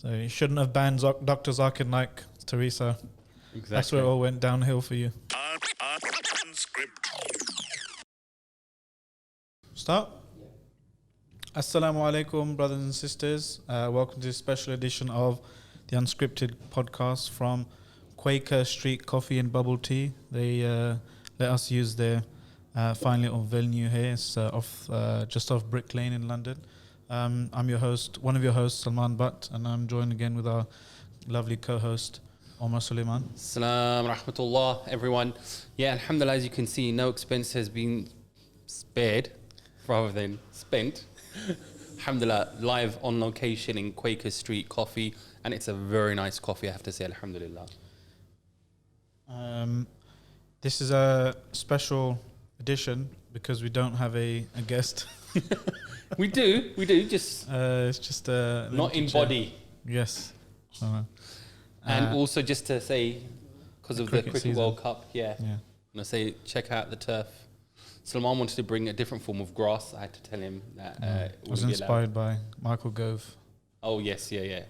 So you shouldn't have banned Dr. Zakir Naik, Theresa. Exactly. That's where it all went downhill for you. Start? Assalamu alaikum, brothers and sisters. Welcome to this special edition of the Unscripted podcast from Quaker Street Coffee and Bubble Tea. They let us use their fine little venue here. It's just off Brick Lane in London. I'm your host, one of your hosts, Salman Butt, and I'm joined again with our lovely co-host, Umer Suleiman. Assalamu rahmatullah, everyone. Yeah, alhamdulillah, as you can see, no expense has been spared rather than spent. Alhamdulillah, live on location in Quaker Street Coffee, and it's a very nice coffee, I have to say, alhamdulillah. This is a special edition because we don't have a guest. We do, just it's just not in body. Yes. And also just to say, because of the Cricket World Cup, I'm going to say, check out the turf. Salman wanted to bring a different form of grass. I had to tell him that it was inspired by Michael Gove. Oh, yes, yeah.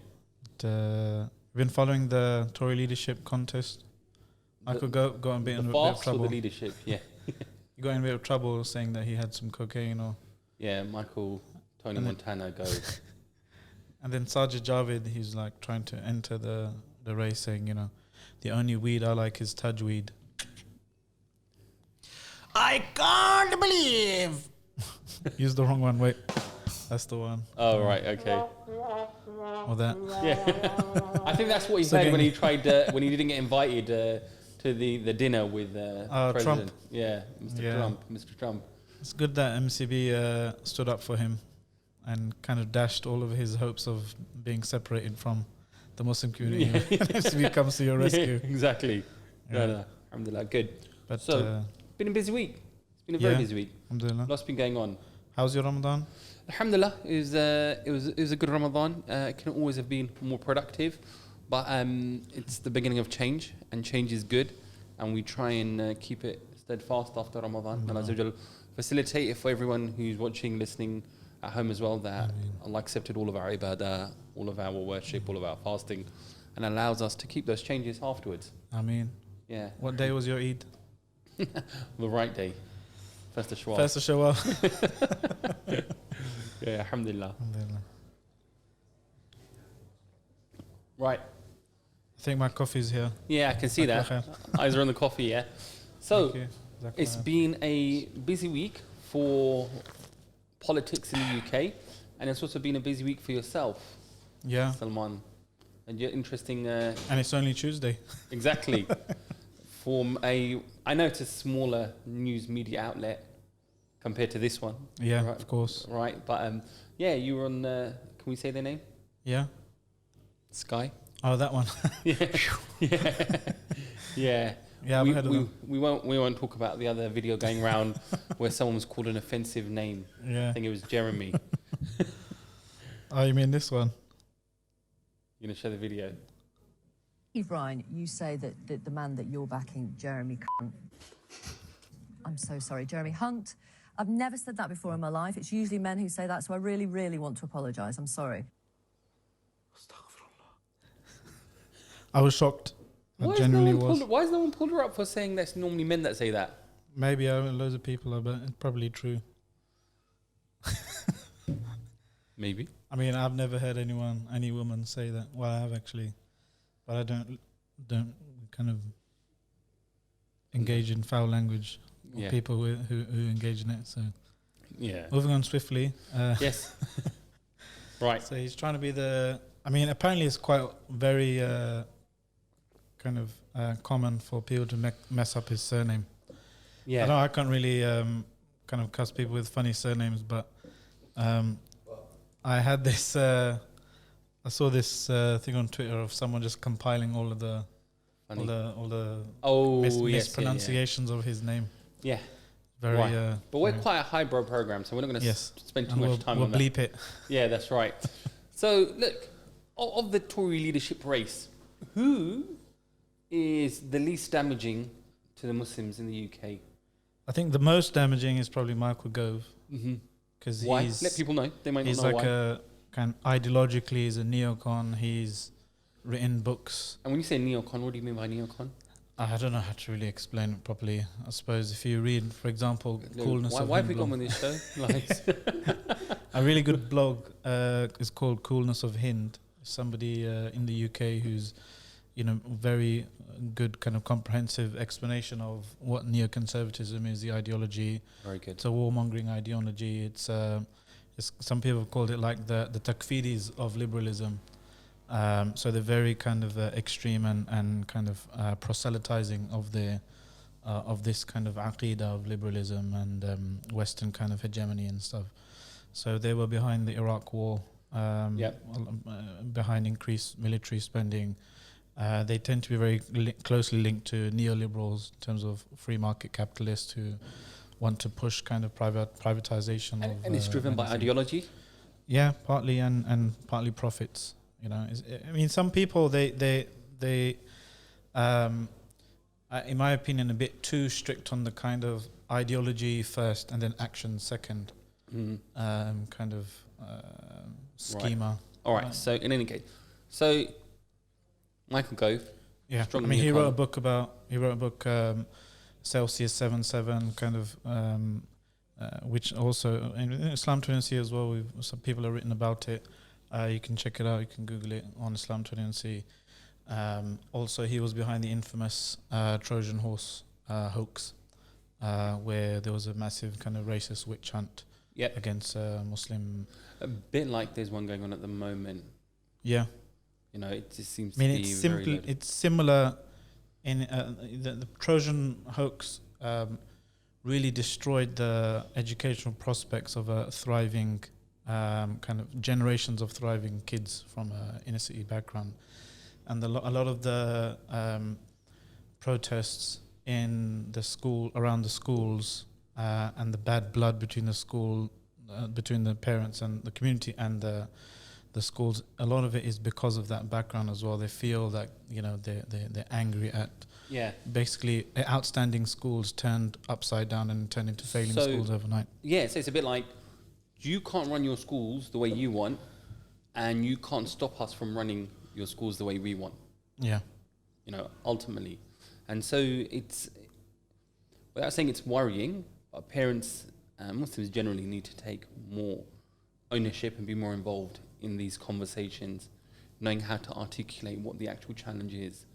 Been following the Tory leadership contest. Michael Gove got in a bit of trouble. For the leadership, yeah. He got in a bit of trouble saying that he had some cocaine or... Yeah, Tony Montana Gove. And then Sajid Javid, he's like trying to enter the race saying, you know, the only weed I like is Tajweed. I can't believe. Use the wrong one. Wait, that's the one. Oh right, okay. Or that. Yeah, I think that's what he said when he tried when he didn't get invited to the dinner with President. Trump. Yeah, Mr. Trump. It's good that MCB stood up for him and kind of dashed all of his hopes of being separated from the Muslim community. Yeah. MCB comes to your rescue. Yeah, exactly. Yeah. No, alhamdulillah, good. But so, been a busy week. It's been a very busy week. Alhamdulillah. Lots been going on. How's your Ramadan? Alhamdulillah, it was a good Ramadan. It can always have been more productive, but it's the beginning of change, and change is good, and we try and keep it steadfast after Ramadan. And Azza wa Jal facilitate it for everyone who's watching, listening at home as well, that Allah accepted all of our ibadah, all of our worship, all of our fasting, and allows us to keep those changes afterwards. Ameen. Yeah. What day was your Eid? The right day. First of Shawwal. First of Shawwal. Yeah, alhamdulillah. Alhamdulillah. Right. I think my coffee's here. Yeah, I can see that. Eyes are on the coffee, yeah. So, it's been a busy week for politics in the UK, and it's also been a busy week for yourself, Salman. And you're interesting... and it's only Tuesday. Exactly. I know it's a smaller news media outlet compared to this one. Yeah, right? Of course. Right, but you were on, can we say their name? Yeah. Sky? Oh, that one. Yeah. Yeah, I've heard of them. We won't talk about the other video going around where someone was called an offensive name. Yeah. I think it was Jeremy. Oh, you mean this one? You gonna show the video? Ryan, you say that the man that you're backing, Jeremy Hunt. I'm so sorry, Jeremy Hunt. I've never said that before in my life. It's usually men who say that, so I really, really want to apologise. I'm sorry. I was shocked. Why has no one pulled her up for saying that's normally men that say that? Maybe loads of people are, but it's probably true. Maybe. I mean, I've never heard any woman say that. Well, I have actually, but I don't kind of engage in foul language. Yeah. People who engage in it. So yeah. Moving on swiftly. Yes. Right. So he's trying to be apparently it's quite very kind of common for people to mess up his surname. Yeah. I can't really kind of cuss people with funny surnames, but I had this. I saw this thing on Twitter of someone just compiling all the mispronunciations of his name. Yeah. Very. Right. But we're quite a highbrow program, so we're not going to spend too much time on that. We'll bleep it. Yeah, that's right. So look, of the Tory leadership race, who is the least damaging to the Muslims in the UK? I think the most damaging is probably Michael Gove. Mm-hmm. Because why? Let people know. They might not know why. ideologically is a neocon. He's written books. And when you say neocon, what do you mean by neocon? I don't know how to really explain it properly. I suppose if you read, for example, Coolness of Why have Hind we come blog. on this show? Like, A really good blog is called Coolness of Hind. Somebody in the UK who's, very good kind of comprehensive explanation of what neoconservatism is, the ideology. very good. It's a warmongering ideology. It's some people have called it like the takfiris of liberalism. So they're very kind of extreme and kind of proselytizing of this kind of aqidah of liberalism and Western kind of hegemony and stuff. So they were behind the Iraq war, behind increased military spending. They tend to be very closely linked to neoliberals in terms of free market capitalists who want to push kind of privatization. And it's driven by ideology? Yeah, partly and partly profits. Some people they in my opinion, a bit too strict on the kind of ideology first and then action second kind of schema. Right. All right. So in any case, Michael Gove. Yeah, strong he neocon. wrote a book Celsius 77 kind of which also in Islam 20 as well. Some people have written about it. You can check it out. You can Google it on Islam 20. Also, he was behind the infamous Trojan horse hoax, where there was a massive kind of racist witch hunt against Muslim. A bit like there's one going on at the moment. Yeah, it just seems to be very loaded. it's similar. In the Trojan hoax really destroyed the educational prospects of a thriving kind of generations of thriving kids from an inner city background. And a lot of the protests in the school, around the schools, and the bad blood between the school, between the parents and the community and the schools, a lot of it is because of that background as well. They feel that, they're angry at basically outstanding schools turned upside down and turned into failing schools overnight. Yeah, so it's a bit like, you can't run your schools the way you want, and you can't stop us from running your schools the way we want. Yeah. Ultimately. And so it's, without saying it's worrying, but parents and Muslims generally need to take more ownership and be more involved in these conversations, knowing how to articulate what the actual challenge is,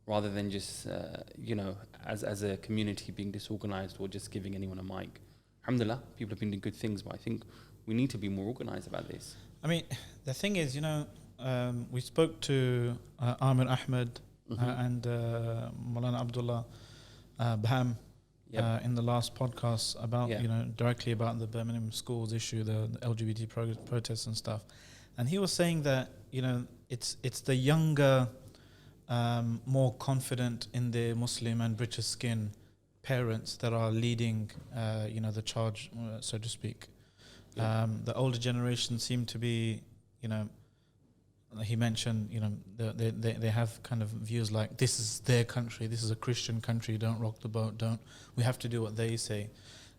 rather than just, as a community being disorganized or just giving anyone a mic. Alhamdulillah, people have been doing good things, but I think we need to be more organized about this. I mean, the thing is, we spoke to Amir Ahmed and Maulana Abdullah Baham in the last podcast about, directly about the Birmingham schools issue, the LGBT protests and stuff. And he was saying that, it's the younger, more confident in their Muslim and British skin parents that are leading, the charge, so to speak. The older generation seem to be, he mentioned, they have kind of views like, this is their country, this is a Christian country, don't rock the boat, we have to do what they say.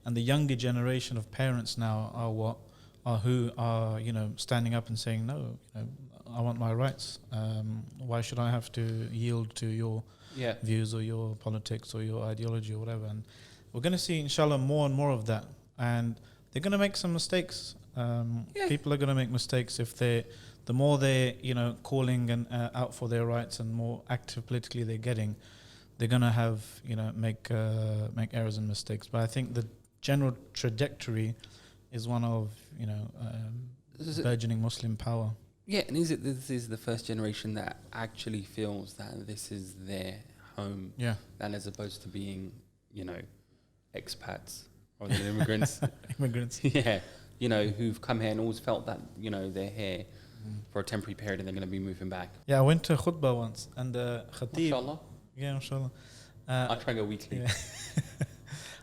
And the younger generation of parents now are who are standing up and saying, no, I want my rights. Why should I have to yield to your views or your politics or your ideology or whatever? And we're going to see, inshallah, more and more of that. And they're going to make some mistakes. People are going to make mistakes if the more they're calling and out for their rights and more active politically they're getting, they're going to have make errors and mistakes. But I think the general trajectory is one of burgeoning Muslim power. Yeah, and this is the first generation that actually feels that this is their home, and as opposed to being expats or immigrants. Immigrants. Who've come here and always felt that they're here for a temporary period and they're going to be moving back. Yeah, I went to khutbah once and the khatib. Mashallah. Yeah, mashallah. I try and go weekly. Yeah.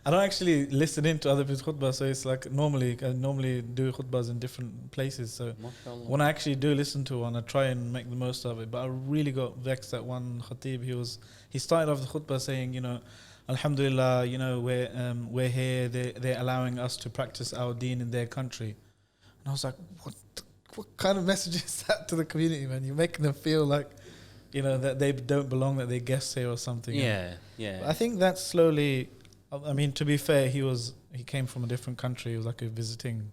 I don't actually listen in to other people's khutbah, so it's like I normally do khutbahs in different places. So Mashallah. when I actually do listen to one, I try and make the most of it. But I really got vexed at one khatib. He started off the khutbah saying, Alhamdulillah, we're here. They're allowing us to practice our deen in their country. And I was like, what kind of message is that to the community, man? You're making them feel like, that they don't belong, that they're guests here or something. Yeah. But I think that's slowly. I mean, to be fair, he came from a different country. He was like a visiting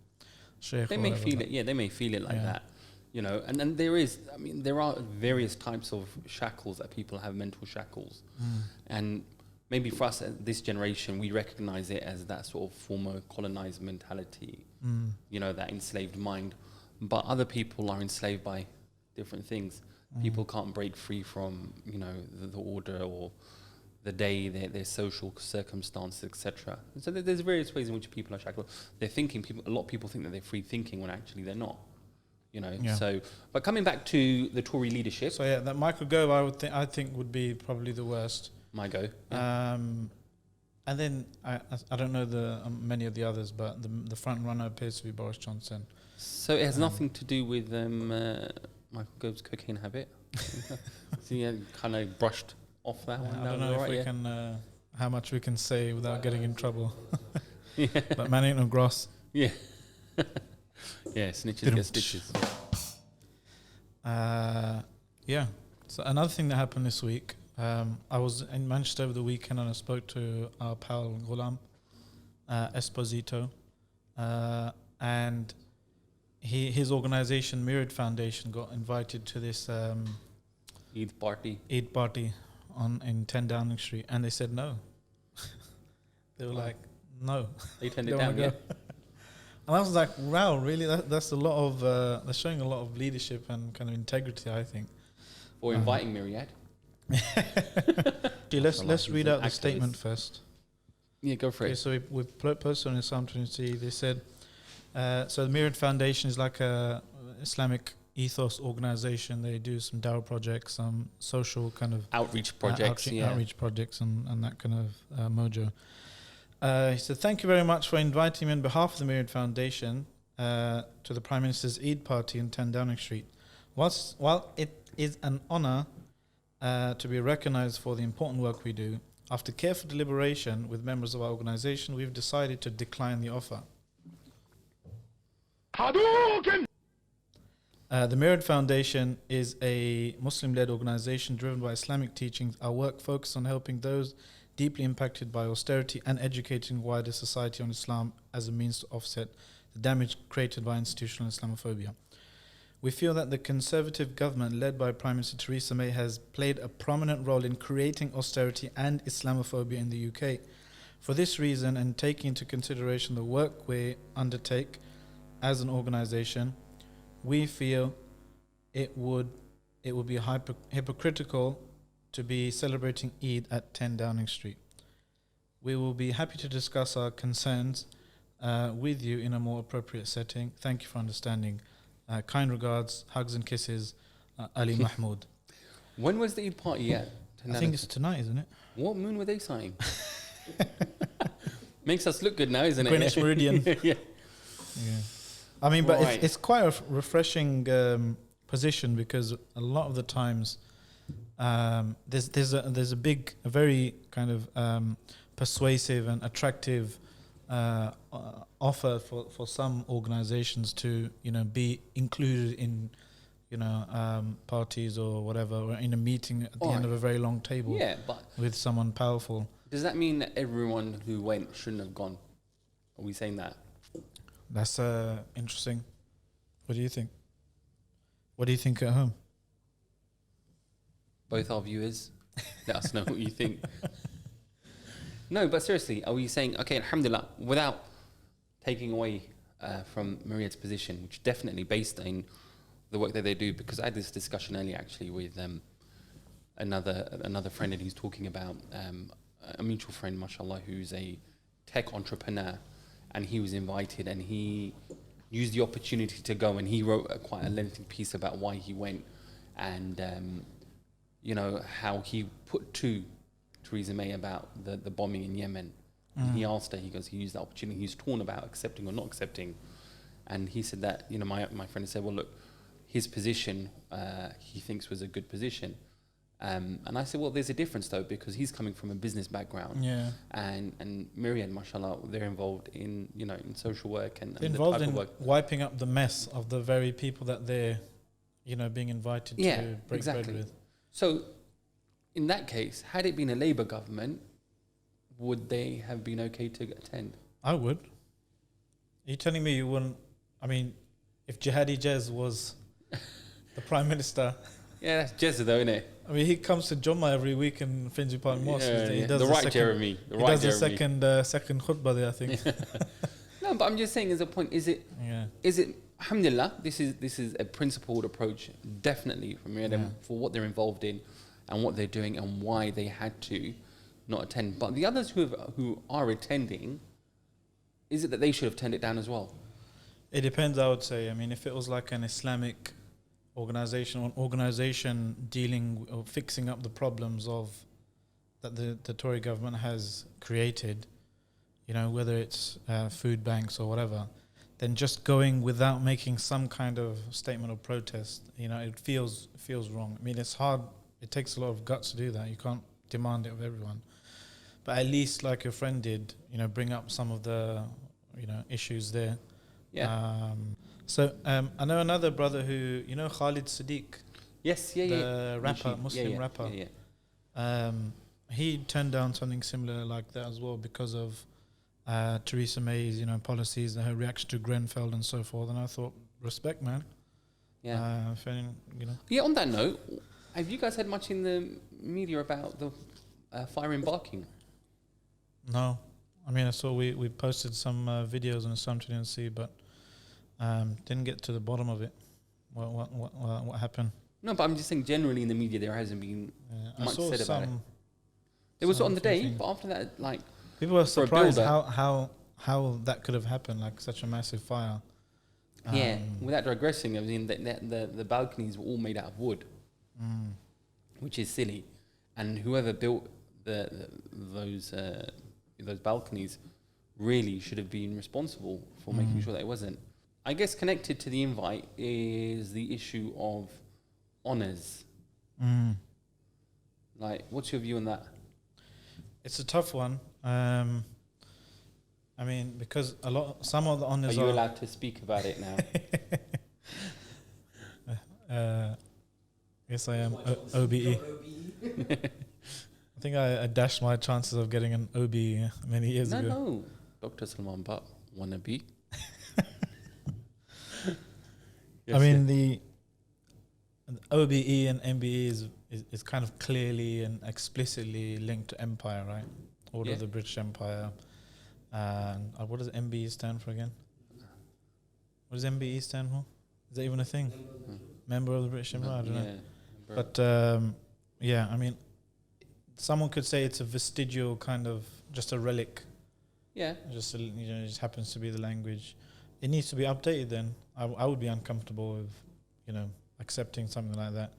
sheikh. They may feel it. Yeah, they may feel it like that. And there are various types of shackles that people have, mental shackles, and maybe for us, this generation, we recognize it as that sort of former colonized mentality, that enslaved mind. But other people are enslaved by different things. People can't break free from, the order or the day, their social circumstances, etc. So there's various ways in which people are shackled. A lot of people think that they're free thinking when actually they're not. So, but coming back to the Tory leadership. So that Michael Gove, I think would be probably the worst. Go. And then I don't know many of the others, but the front runner appears to be Boris Johnson. So it has nothing to do with Michael Gove's cocaine habit. So he kind of brushed off that one. I don't know if we can how much we can say without getting in trouble. But man ain't no grass. Yeah. Yeah, snitches get stitches. So another thing that happened this week, I was in Manchester over the weekend and I spoke to our pal Ghulam Esposito, and his organisation Myriad Foundation got invited to this Eid Party in 10 Downing Street, and they said no. They were like, no. They turned it down, yeah. And I was like, wow, really? That's a lot of, they're showing a lot of leadership and kind of integrity, I think. Or inviting Myriad. Okay, let's read out the statement first. Yeah, go for it. So we posted on Islam 23, they said, so the Myriad Foundation is like a Islamic ethos organization. They do some dawah projects, some social kind of outreach projects, outreach projects and that kind of mojo. He said, thank you very much for inviting me on behalf of the Myriad Foundation to the Prime Minister's Eid Party in 10 Downing Street. While it is an honour to be recognised for the important work we do, after careful deliberation with members of our organisation, we've decided to decline the offer. The Myriad Foundation is a Muslim-led organisation driven by Islamic teachings. Our work focuses on helping those deeply impacted by austerity and educating wider society on Islam as a means to offset the damage created by institutional Islamophobia. We feel that the Conservative government led by Prime Minister Theresa May has played a prominent role in creating austerity and Islamophobia in the UK. For this reason, and taking into consideration the work we undertake as an organisation, we feel it would be hypocritical to be celebrating Eid at 10 Downing Street. We will be happy to discuss our concerns with you in a more appropriate setting. Thank you for understanding. Kind regards, hugs and kisses, Ali Mahmoud. When was the Eid party at? I think it's tonight, isn't it? What moon were they signing? Makes us look good now, isn't it? Greenwich Meridian. Yeah. I mean, but it's quite a refreshing position, because a lot of the times there's a very kind of persuasive and attractive offer for some organizations to be included in parties or whatever, or in a meeting at the end of a very long table with someone powerful. Does that mean that everyone who went shouldn't have gone? Are we saying that? That's interesting. What do you think? What do you think at home? Both our viewers, let us know what you think. No, but seriously, are we saying, okay, alhamdulillah, without taking away from Myriad's position, which definitely based on the work that they do, because I had this discussion earlier actually with another friend, and he's talking about a mutual friend, mashallah, who's a tech entrepreneur, and he was invited and he used the opportunity to go, and he wrote quite a lengthy piece about why he went, and how he put to Theresa May about the bombing in Yemen. And he asked her, he used the opportunity, he's torn about accepting or not accepting. And he said that, my friend said, well, look, his position, he thinks was a good position. And I said, well, there's a difference though, because he's coming from a business background. Yeah. And Myriad, mashallah, they're involved in, in social work and Involved the type in of work. wiping up the mess of the very people that they're, being invited to break bread with. So in that case, had it been a Labour government, would they have been okay to attend? I would. Are you telling me you wouldn't? I mean, if Jihadi Jez was the Prime Minister... Yeah, that's Jezza though, isn't it? I mean, he comes to Jummah every week in Finsbury Park Mosque. He does the right Jeremy. He does the second khutbah there, I think. No, but I'm just saying as a point, is it, alhamdulillah, this is a principled approach, definitely from Meridian for what they're involved in and what they're doing and why they had to not attend. But the others who are attending, is it that they should have turned it down as well? It depends, I would say. I mean, if it was like an Islamic organization dealing or fixing up the problems of that the Tory government has created, whether it's food banks or whatever, then just going without making some kind of statement of protest, it feels wrong. I mean, it's hard. It takes a lot of guts to do that. You can't demand it of everyone. But at least, like your friend did, bring up some of the, issues there. Yeah. So I know another brother who, Khalid Siddiq. Yes, the rapper, Muslim rapper. He turned down something similar like that as well because of Theresa May's, policies and her reaction to Grenfell and so forth. And I thought, respect, man. Yeah. Yeah. On that note, have you guys had much in the media about the fire in Barking? No. I mean, I saw we posted some videos on something and see, but didn't get to the bottom of it. What happened? No, but I'm just saying generally in the media there hasn't been much said about it. It was on the day, but after that, like people were surprised how that could have happened, like such a massive fire. Without digressing, I mean the balconies were all made out of wood, which is silly, and whoever built those balconies really should have been responsible for making sure that it wasn't. I guess connected to the invite is the issue of honours. Like, what's your view on that? It's a tough one. I mean, because some of the honours are you allowed to speak about it now? Yes, I am. OBE. I think I dashed my chances of getting an OBE many years ago. No, Dr. Salman, but wanna be. Yes, I mean, the OBE and MBE is kind of clearly and explicitly linked to empire, right? Order of the British Empire. And what does MBE stand for again? What does MBE stand for? Is that even a thing? Member of the British Empire? I don't know. But I mean, someone could say it's a vestigial kind of, just a relic. Yeah. Just it just happens to be the language. It needs to be updated then. I would be uncomfortable with, accepting something like that.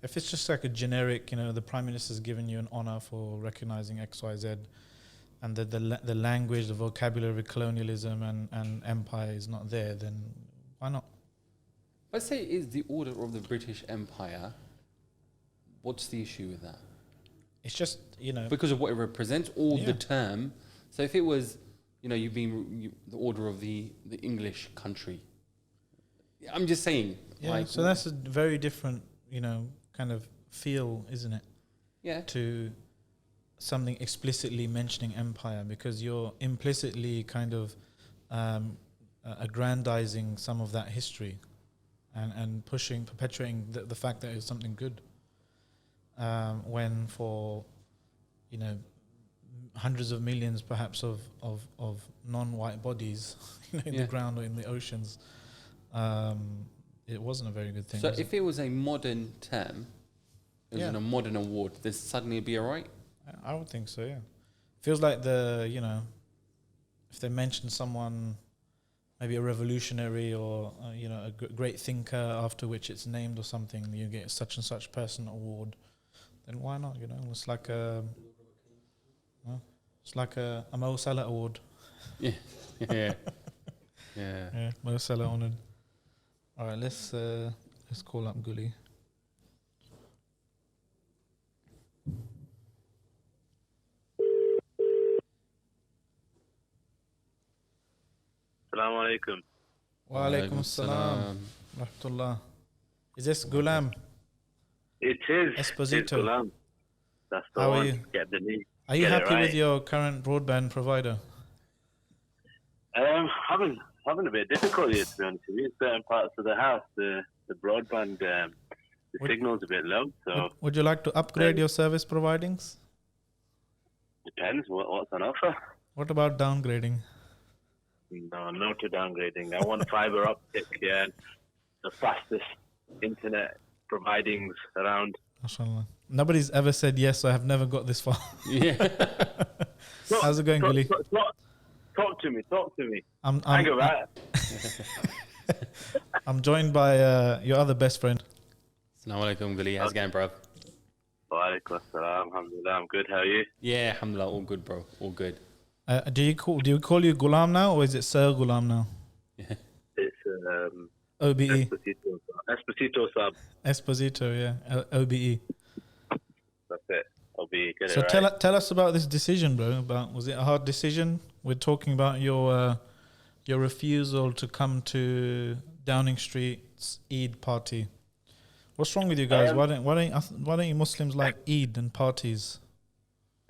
If it's just like a generic, the Prime Minister's given you an honour for recognising X, Y, Z, and the language, the vocabulary, colonialism and empire is not there, then why not? Let's say it is the Order of the British Empire. What's the issue with that? It's just, because of what it represents, or the term. So if it was, you've been the Order of the English country. I'm just saying. Yeah, so that's a very different, kind of feel, isn't it? Yeah. To something explicitly mentioning empire, because you're implicitly kind of aggrandizing some of that history and perpetuating the fact that it's something good. When for, hundreds of millions perhaps of non-white bodies in the ground or in the oceans, it wasn't a very good thing. So if it was a modern term, it was a modern award, then suddenly it'd be all right? I would think so, yeah. Feels like if they mention someone, maybe a revolutionary or, a great thinker after which it's named or something, you get such and such person award, then why not, It's like a Mo Salah award. Yeah. Yeah. Mo Salah honoured. All right, let's call up Gully. Assalamu alaikum. Wa alaikum assalam. Rahmatullah. Is this Gulam? It is. Esposito. It's Ghulam. That's the How one. are you? Get the name. Are you Get it happy with right. your current broadband provider? Having a bit of difficulty, to be honest with you. Certain parts of the house, the broadband, the signal's a bit low. So Would you like to upgrade your service providings? depends what's on offer. What about downgrading? No to downgrading. I want fiber optic, the fastest internet providings around. MashaAllah. Nobody's ever said yes, so I have never got this far. Yeah. How's it going, Gully? Talk to me. I'm joined by your other best friend. Assalamu alaikum, Gully. How's it going, bro? Wa alaikum assalam. Alhamdulillah. I'm good. How are you? Yeah, alhamdulillah. All good, bro. All good. Do you call you Ghulam now, or is it Sir Ghulam now? It's OBE. Esposito sub. Esposito, yeah. OBE. That's it. I'll be good. So tell us about this decision, bro. Was it a hard decision? We're talking about your refusal to come to Downing Street's Eid Party. What's wrong with you guys? Why don't you Muslims like Eid and parties?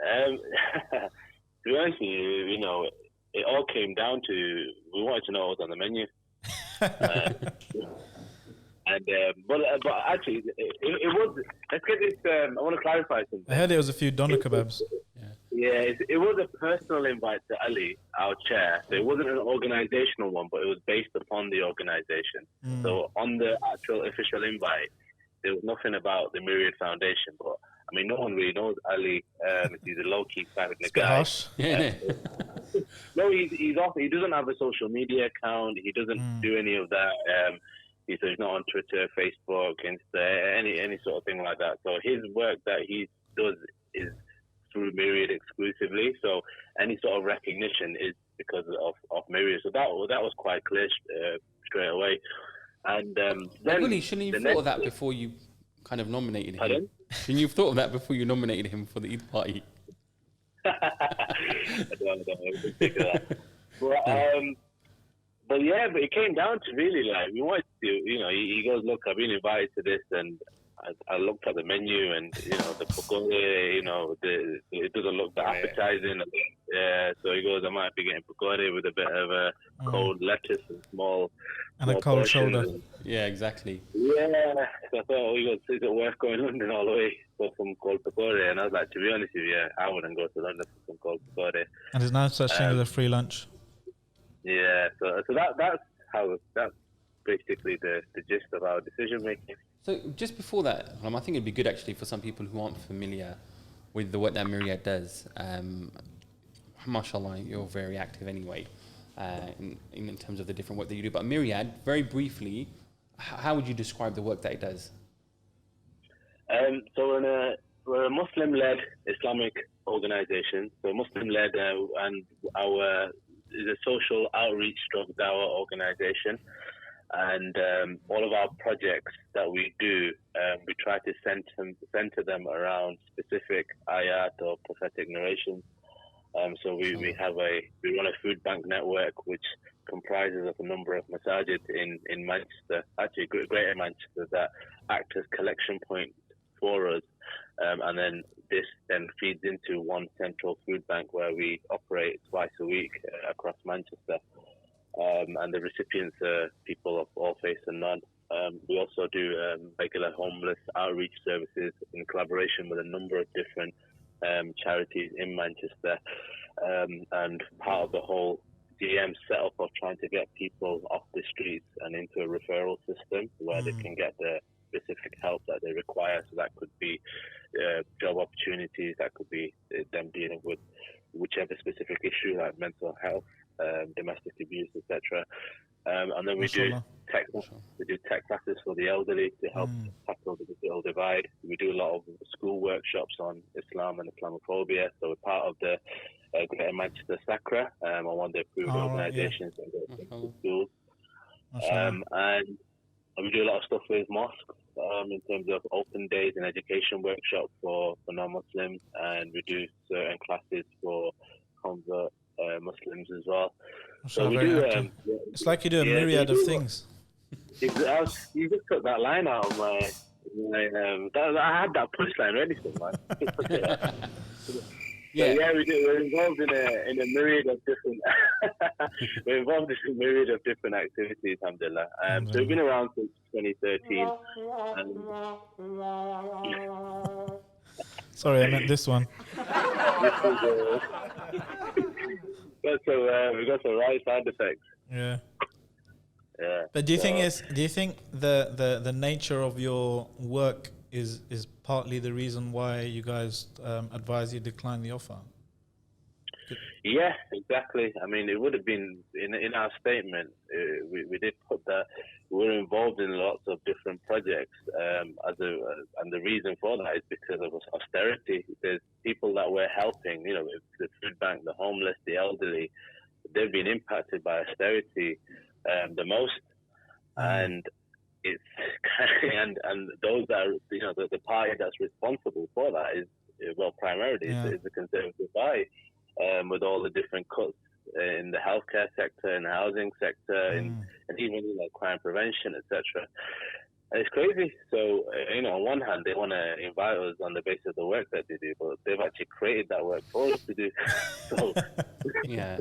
To be honest with you, it all came down to we wanted to know what was on the menu. But actually, it was. Let's get this. I want to clarify something. I heard it was a few doner kebabs. Yeah, it was a personal invite to Ali, our chair. So it wasn't an organizational one, but it was based upon the organization. So on the actual official invite, there was nothing about the Myriad Foundation. But I mean, no one really knows Ali. He's a low-key kind of guy. Harsh. Yeah. No, he's off. He doesn't have a social media account. He doesn't do any of that. He's not on Twitter, Facebook, Insta, any sort of thing like that. So his work that he does is through Myriad exclusively. So any sort of recognition is because of Myriad. So that was quite clear straight away. And then Gully, shouldn't you have thought of that before you kind of nominated him? Pardon? Shouldn't you have thought of that before you nominated him for the Eid Party? I don't But it came down to really we wanted to, he goes, look, I've been invited to this, and I looked at the menu, and the pakode, it doesn't look that appetizing. So he goes, I might be getting pakode with a bit of a cold lettuce and small a cold shoulder. Yeah, exactly. Yeah, so I thought, he goes, is it worth going London all the way for some cold pakode? And I was like, to be honest with you, I wouldn't go to London for some cold pakode. And there's no such thing as a free lunch. Yeah, so that's basically the gist of our decision making. So just before that, I think it'd be good actually for some people who aren't familiar with the work that Myriad does. Mashallah, you're very active anyway, in terms of the different work that you do. But Myriad, very briefly, how would you describe the work that it does? So we're a Muslim-led Islamic organization. So Muslim-led, and our is a social outreach dawah organization. And all of our projects that we do, we try to center them around specific ayat or prophetic narrations. So we run a food bank network which comprises of a number of masajid in Manchester, actually Greater Manchester, that act as collection point for us. And then this then feeds into one central food bank where we operate twice a week across Manchester. And the recipients are people of all faiths and none. We also do regular homeless outreach services in collaboration with a number of different charities in Manchester. And part of the whole DM setup of trying to get people off the streets and into a referral system where they can get the specific help that they require. So that could be job opportunities, that could be them dealing with whichever specific issue like mental health, domestic abuse, etc. And then we do tech classes for the elderly to help tackle the digital divide. We do a lot of school workshops on Islam and Islamophobia. So we're part of the Greater Manchester SACRA, on one of the approved organisations in schools. And we do a lot of stuff with mosques in terms of open days and education workshops for non-Muslims, and we do certain classes for convert Muslims as well. So we do. It's like you do a myriad of things. You just took that line out of my I had that punchline ready somewhere. Yeah, we do. We're involved in a myriad of different. We're involved in a myriad of different activities, alhamdulillah. So we've been around since 2013. Sorry, I meant this one. We got some right sound effects. Yeah. Yeah. But do you think the nature of your work is partly the reason why you guys advise you decline the offer? Yeah, exactly. I mean, it would have been in our statement. We did put that we're involved in lots of different projects, and the reason for that is because of austerity. There's people that we're helping, the food bank, the homeless, the elderly. They've been impacted by austerity the most, and it's and those that are, the party that's responsible for that is primarily is the Conservative Party, with all the different cuts in the healthcare sector, in the housing sector, and even in crime prevention, etc. It's crazy. So on one hand, they want to invite us on the basis of the work that they do, but they've actually created that work for us to do. So yeah.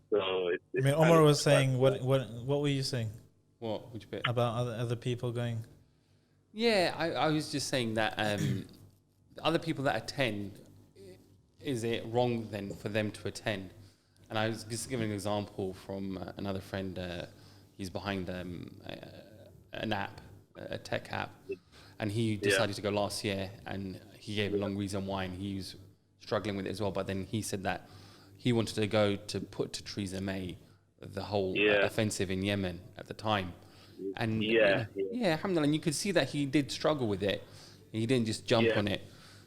So it's Omar was saying, what were you saying? What? Which bit? About other people going? Yeah, I was just saying that other people that attend, is it wrong then for them to attend? And I was just giving an example from another friend. He's behind an app, a tech app, and he decided to go last year, and he gave a long reason why, and he was struggling with it as well. But then he said that he wanted to go to put to Theresa May the whole offensive in Yemen at the time. And alhamdulillah, and you could see that he did struggle with it. He didn't just jump on it.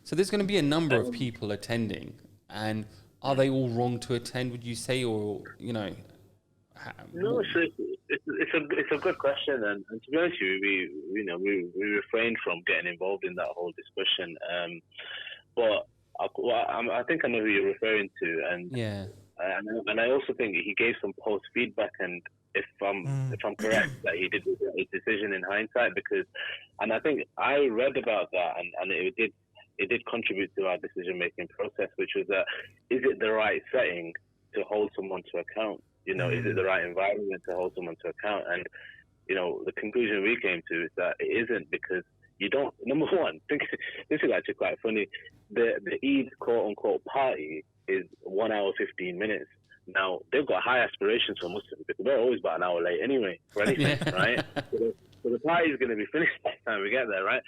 So there's going to be a number of people attending, and are they all wrong to attend, would you say, or No, it's a good question, and to be honest with you, we refrained from getting involved in that whole discussion. But I think I know who you're referring to, and I also think he gave some post feedback, and if I'm correct, that he did his decision in hindsight, and I think I read about that, and it did contribute to our decision making process, which was that is it the right setting to hold someone to account? Is it the right environment to hold someone to account? And the conclusion we came to is that it isn't, because you don't. Number one, this is actually quite funny. The Eid quote unquote party is 1 hour 15 minutes. Now they've got high aspirations for Muslims because we're always about an hour late anyway for anything, right? So the party is going to be finished by the time we get there, right?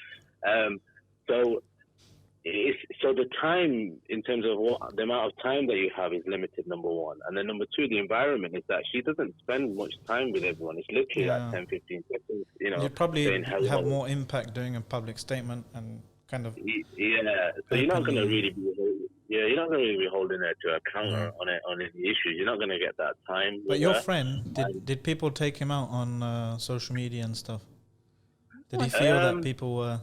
So the time, in terms of the amount of time that you have, is limited, number one. And then number two, the environment is that she doesn't spend much time with everyone. It's literally like 10, 15 seconds, You'd probably have more impact doing a public statement and kind of... Yeah, so you're not going to really be holding her to account on any issues. You're not going to get that time. But your friend, did people take him out on social media and stuff? Did he feel that people were...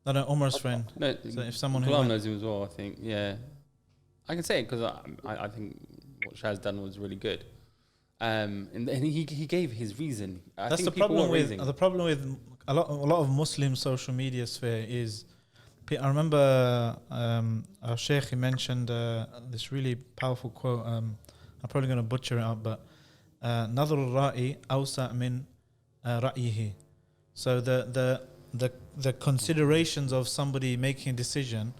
No, Omar's friend. No, so if someone who knows him as well, I think. Yeah, I can say it because I think what Shaz done was really good. And he gave his reason. That's the problem with a lot of Muslim social media sphere is. I remember our Sheikh, he mentioned this really powerful quote. I'm probably going to butcher it out, but "Nadhr al-ra'i awsa' min ra'yihi." So the considerations of somebody making a decision,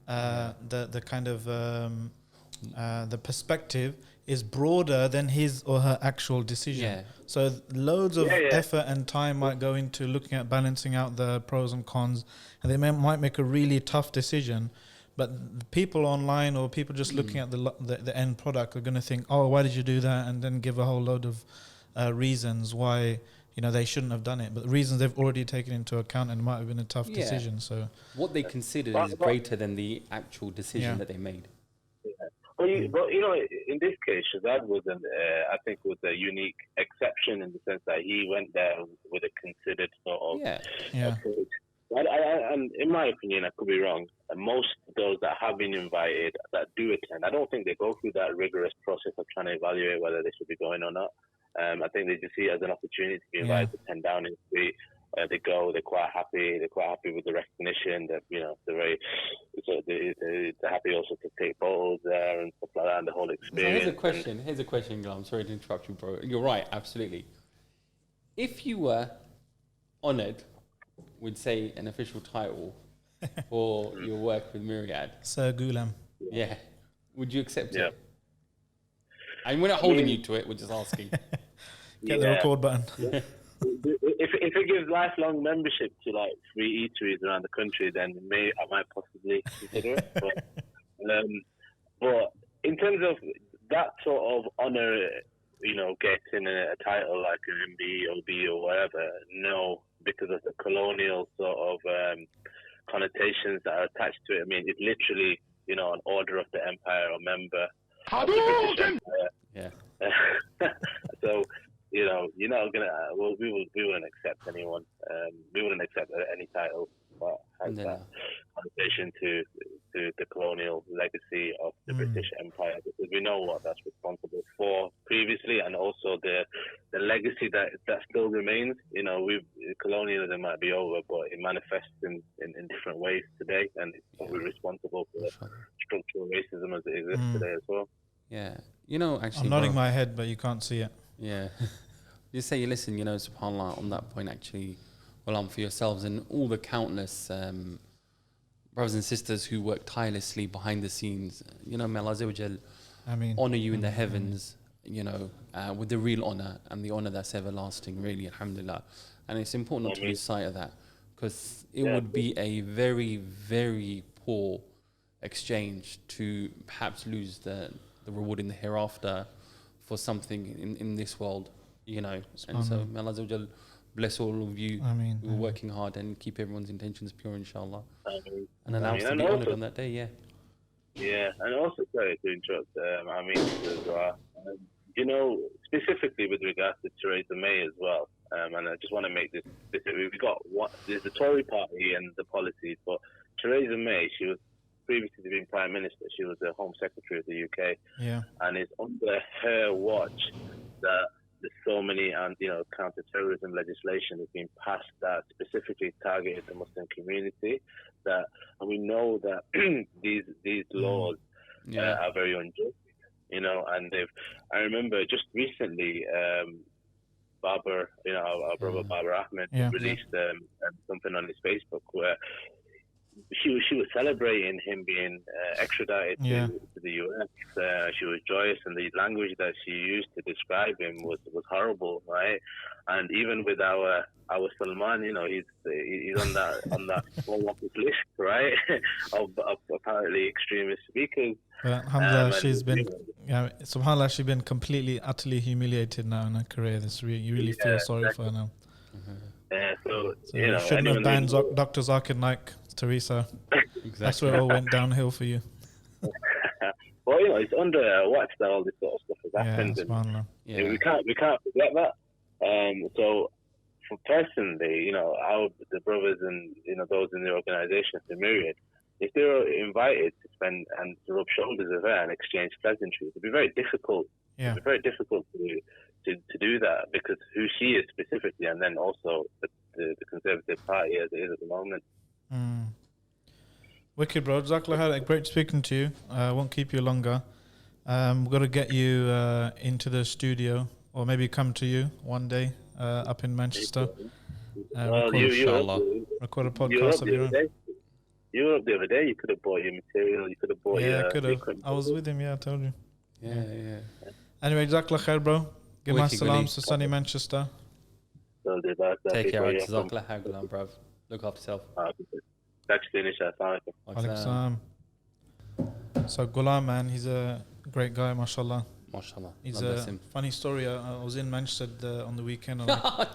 the kind of the perspective is broader than his or her actual decision. Yeah. So loads of effort and time might go into looking at balancing out the pros and cons, and they might make a really tough decision. But people online or people just looking at the end product are going to think, oh, why did you do that? And then give a whole load of reasons why they shouldn't have done it. But the reasons they've already taken into account, and it might have been a tough decision. So what they considered is greater than the actual decision that they made. But in this case, Shazad I think was a unique exception in the sense that he went there with a considered sort of approach. And in my opinion, I could be wrong. Most of those that have been invited that do attend, I don't think they go through that rigorous process of trying to evaluate whether they should be going or not. I think they just see it as an opportunity to be invited to attend down in the street. They go. They're quite happy. They're quite happy with the recognition. That they're very. They're happy also to take photos there and stuff like that. And the whole experience. Here's a question, Glenn. I'm sorry to interrupt you, bro. You're right, absolutely. If you were honoured with, say, an official title for your work with Myriad, Sir Ghulam. Yeah, would you accept it? And we're not holding you to it. We're just asking. Get the record button. Yeah. If it gives lifelong membership to like 3 eateries around the country, then I might possibly consider it. But in terms of that sort of honour, getting a title like an MB, OB, or whatever, no, because of the colonial sort of connotations that are attached to it. I mean, it's literally, an order of the empire or member of the British Empire. Yeah. So, you're not gonna. Well, we wouldn't accept anyone. We wouldn't accept any title that has that connotation to the colonial legacy of the British Empire, because we know what that's responsible for previously, and also the legacy that still remains. Colonialism might be over, but it manifests in different ways today, and it's probably responsible for the structural racism as it exists today as well. Yeah, actually, I'm nodding my head, but you can't see it. Yeah. You say, listen, subhanAllah, on that point, actually, for yourselves and all the countless brothers and sisters who work tirelessly behind the scenes, may Allah Azza wa Jal honour you in the heavens, with the real honour and the honour that's everlasting, really, alhamdulillah. And it's important not to lose sight of that, because it would be a very, very poor exchange to perhaps lose the reward in the hereafter for something in this world, And so may Allah Azza wa Jal bless all of you who are working hard and keep everyone's intentions pure, inshallah. And allow us to be honoured on that day, Yeah, and also, sorry to interrupt, as well. Specifically with regards to Theresa May as well, and I just want to make this specific. There's the Tory party and the policies, but Theresa May, she was previously being Prime Minister, she was the Home Secretary of the UK, and it's under her watch that there's so many counter-terrorism legislation has been passed that specifically targeted the Muslim community, and we know that these laws are very unjust, and I remember just recently our brother Babar Ahmed released something on his Facebook where she was celebrating him being extradited to the US. She was joyous, and the language that she used to describe him was horrible, right? And even with our Salman, he's on that Home Office list, right, of apparently extremist speakers. But alhamdulillah, subhanAllah, she's been completely, utterly humiliated now in her career. You really feel sorry for her now. So you shouldn't have banned Dr. Zakir Naik, Theresa. Exactly. That's where it all went downhill for you. Well, it's under watch that all this sort of stuff has happened. And we can't forget that. So, for personally, the brothers and those in the organisation, the Myriad, if they were invited to spend and to rub shoulders with her and exchange pleasantries, it'd be very difficult. Yeah. It'd be very difficult to do that, because who she is specifically, and then also the Conservative Party as it is at the moment. Wicked, bro. Jazakallah, great speaking to you. I won't keep you longer. We've got to get you into the studio, or maybe come to you one day up in Manchester. Record a podcast of your own. You were up the other day. You could have bought your material. You could have bought your... I could have. I was with him, I told you. Yeah. Anyway, Jazakallah khair, bro. Give my salams to sunny Manchester. Take care, Jazakallah khair, Ghulam, bruv. Look after yourself. So Ghulam, man, he's a great guy, mashallah. MashaAllah. He's a funny story. I was in Manchester on the weekend.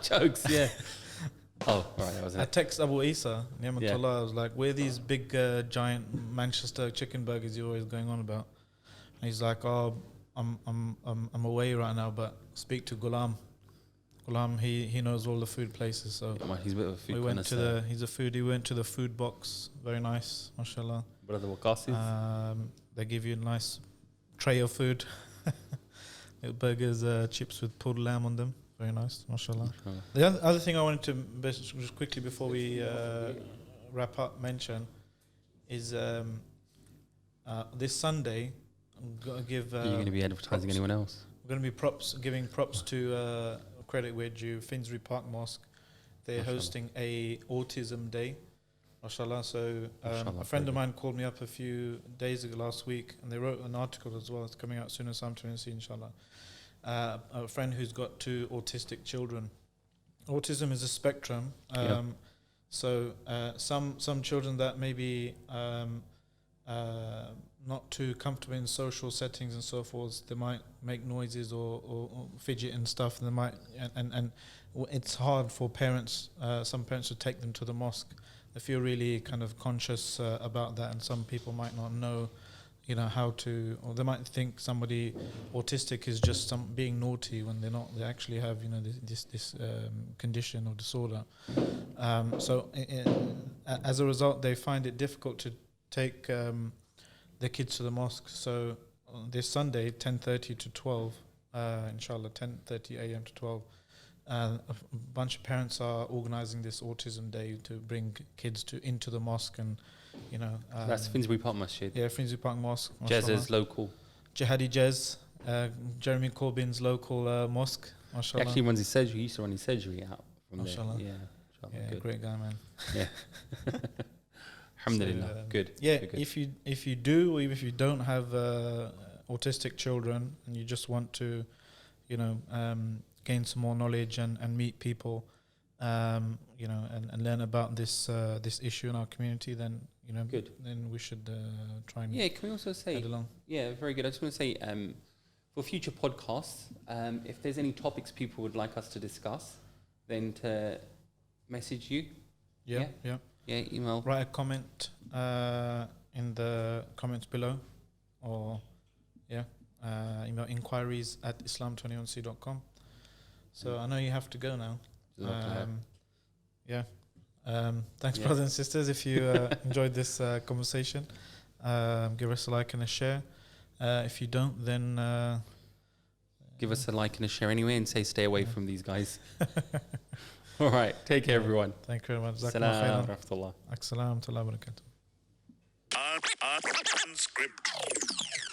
Jokes, yeah. Oh, right, that was it. I text Abu Isa, Ni'matullah. I was like, where are these big, giant Manchester chicken burgers you're always going on about? And he's like, I'm away right now, but speak to Ghulam. Ghulam, he knows all the food places. So Yeah, man, he's a bit of a food we went to connoisseur. he's a foodie. We went to the food box. Very nice, mashallah. Brother Waqasis. They give you a nice tray of food. Little burgers, chips with pulled lamb on them. Very nice, mashallah. The other thing I wanted to just quickly before we wrap up mention is this Sunday I'm gonna give. Are you going to be advertising props. anyone else? We're going to be giving props to credit where due, Finsbury Park Mosque. They're Mashallah. hosting a Autism Day, mashallah. So Mashallah, a friend of very mine called me up a few days ago last week, and they wrote an article as well. It's coming out soon as I'm to see, inshallah. A friend who's got 2 autistic children. Autism is a spectrum. So some children that maybe not too comfortable in social settings and so forth, they might make noises or fidget and stuff. And they might and it's hard for parents. Some parents to take them to the mosque. They feel really kind of conscious about that, and some people might not know, how to, or they might think somebody autistic is just being naughty when they're not. They actually have this condition or disorder. So as a result, they find it difficult to take their kids to the mosque. So this Sunday, 10:30 to 12, inshallah, 10:30 a.m. to 12, a bunch of parents are organising this Autism Day to bring kids into the mosque, and That's Finsbury Park Mosque. yeah, Finsbury Park Mosque. Jez's local. Jihadi Jez, Jeremy Corbyn's local mosque. He Mashallah. actually runs his surgery. He used to run his surgery out from Mashallah. there. Yeah. Mashallah, Yeah, good. great guy, man. Yeah. Alhamdulillah. So, good. Yeah, Good, good. if you do, or if you don't have autistic children and you just want to, gain some more knowledge and meet people, and learn about this issue in our community, then Good. then we should try and Yeah, can we also say, head along. yeah, very good. I just want to say, for future podcasts, if there's any topics people would like us to discuss, then to message you. Yeah, Yeah. yeah. Yeah, email. Write a comment in the comments below, or email inquiries@islam21c.com. So I know you have to go now. Thanks, Yeah. brothers and sisters. If you enjoyed this conversation, give us a like and a share. If you don't, then Give us a like and a share anyway, and say stay away from these guys. All right, take care, everyone. thank you very much. Salam Jazakallah khairan. rahmatullah. Assalamu alaikum wa rahmatullahi wa barakatuh. Unscripted.